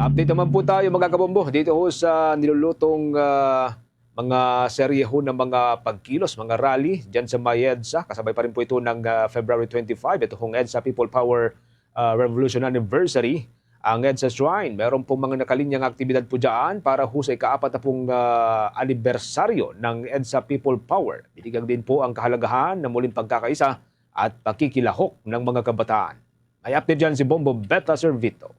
Update naman po tayo mga kabombo dito ho sa nilulutong mga serye ho ng mga pagkilos, mga rally dyan sa may EDSA. Kasabay pa rin po ito ng February 25. Ito hong EDSA People Power Revolution Anniversary. Ang EDSA Shrine, meron pong mga nakalinyang aktibidad po dyan para ho sa ika-4 na pong anibersaryo ng EDSA People Power. Binigang din po ang kahalagahan ng muling pagkakaisa at pakikilahok ng mga kabataan. May update dyan si Bombo Beta Servito.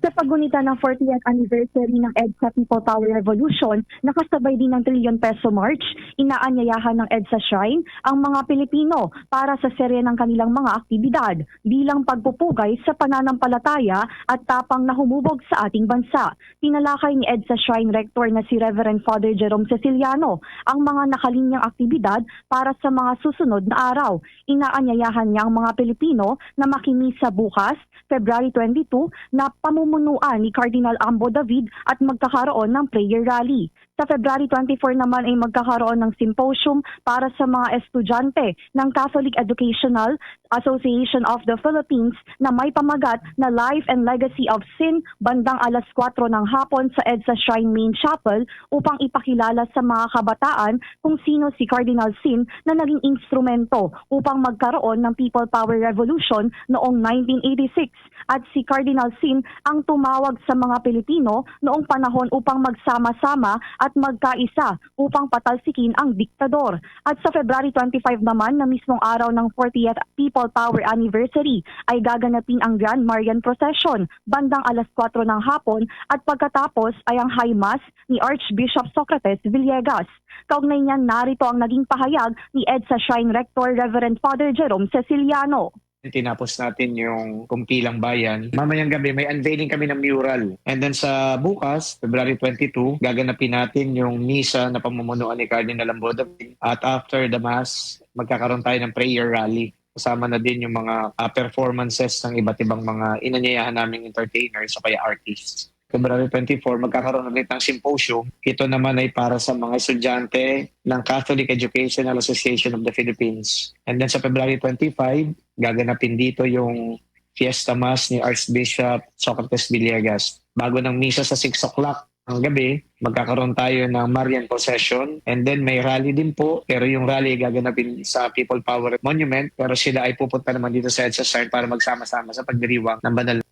Sa paggunita ng 40th anniversary ng EDSA People Power Revolution, nakasabay din ng Trillion Peso March, inaanyayahan ng EDSA Shrine ang mga Pilipino para sa serye ng kanilang mga aktibidad bilang pagpupugay sa pananampalataya at tapang na humubog sa ating bansa. Tinalakay ni EDSA Shrine Rector na si Reverend Father Jerome Ceciliano ang mga nakalinyang aktibidad para sa mga susunod na araw. Inaanyayahan niya ang mga Pilipino na makimisa bukas, February 22, na pamumunuan ni Cardinal Ambo David at magkakaroon ng prayer rally. Sa February 24 naman ay magkakaroon ng symposium para sa mga estudyante ng Catholic Educational Association of the Philippines na may pamagat na Life and Legacy of Sin bandang alas 4 ng hapon sa EDSA Shrine Main Chapel upang ipakilala sa mga kabataan kung sino si Cardinal Sin na naging instrumento upang magkaroon ng People Power Revolution noong 1986 at si Cardinal Sin ang tumawag sa mga Pilipino noong panahon upang magsama-sama at magkaisa upang patalsikin ang diktador. At sa February 25 naman na mismong araw ng 40th People Power Anniversary ay gaganapin ang Grand Marian Procession bandang alas 4 ng hapon at pagkatapos ay ang High Mass ni Archbishop Socrates Villegas. Kaugnay niyan, narito ang naging pahayag ni EDSA Shrine Rector Reverend Father Jerome Ceciliano. Tinapos natin yung Kumpilang Bayan. Mamayang gabi, may unveiling kami ng mural. And then sa bukas, February 22, gaganapin natin yung misa na pamumunuan ni Cardinal Ambo David. At after the Mass, magkakaroon tayo ng prayer rally. Kasama na din yung mga performances ng iba't ibang mga inanyayahan naming entertainers o kaya artists. February 24, magkakaroon ulit ng symposium. Ito naman ay para sa mga estudyante ng Catholic Educational Association of the Philippines. And then sa February 25, gaganapin dito yung Fiesta Mass ni Archbishop Socrates Villegas. Bago ng misa sa 6 o'clock ng gabi, magkakaroon tayo ng Marian Procession. And then may rally din po, pero yung rally ay gaganapin sa People Power Monument. Pero sila ay pupunta naman dito sa EDSA Shrine para magsama-sama sa pagdiriwang ng banal.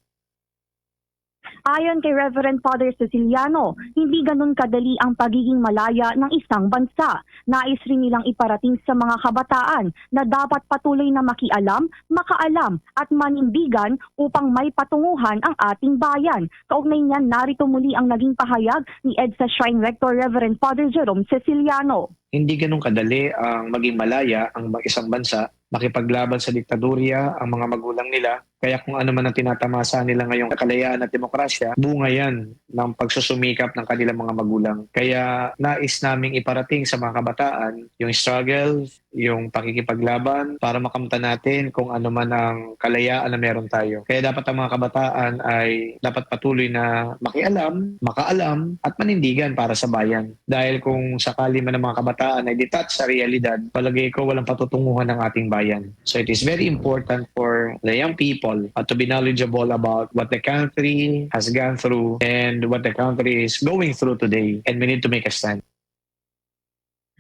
Ayon kay Reverend Father Ceciliano, hindi ganun kadali ang pagiging malaya ng isang bansa. Nais rin nilang iparating sa mga kabataan na dapat patuloy na makialam, makaalam at manindigan upang may patunguhan ang ating bayan. Kaugnay niyan, narito muli ang naging pahayag ni EDSA Shrine Rector Reverend Father Jerome Ceciliano. Hindi ganun kadali ang maging malaya ang isang bansa, makipaglaban sa diktadurya ang mga magulang nila. Kaya kung ano man ang tinatamasa nila ngayong kalayaan at demokrasya, bunga yan ng pagsusumikap ng kanilang mga magulang. Kaya nais naming iparating sa mga kabataan yung struggle, yung pakikipaglaban para makamtan natin kung ano man ang kalayaan na meron tayo. Kaya dapat ang mga kabataan ay dapat patuloy na makialam, makaalam at manindigan para sa bayan. Dahil kung sakali man ang mga kabataan ay detached sa realidad, palagay ko walang patutunguhan ng ating bayan. So it is very important for the young people to be knowledgeable about what the country has gone through and what the country is going through today. And we need to make a stand.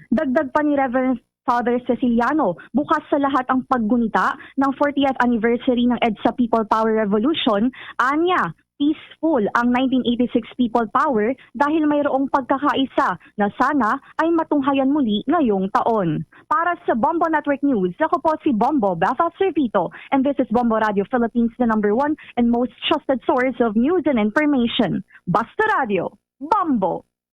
Dagdag pa ni Reverend Father Ceciliano, bukas sa lahat ang paggunita ng 40th anniversary ng EDSA People Power Revolution. Anya, peaceful ang 1986 People Power dahil mayroong pagkakaisa na sana ay matunghayan muli ngayong taon. Para sa Bombo Network News, ako po si Bombo Beta Servito, and this is Bombo Radio Philippines, the #1 and most trusted source of news and information. Basta Radio, Bombo!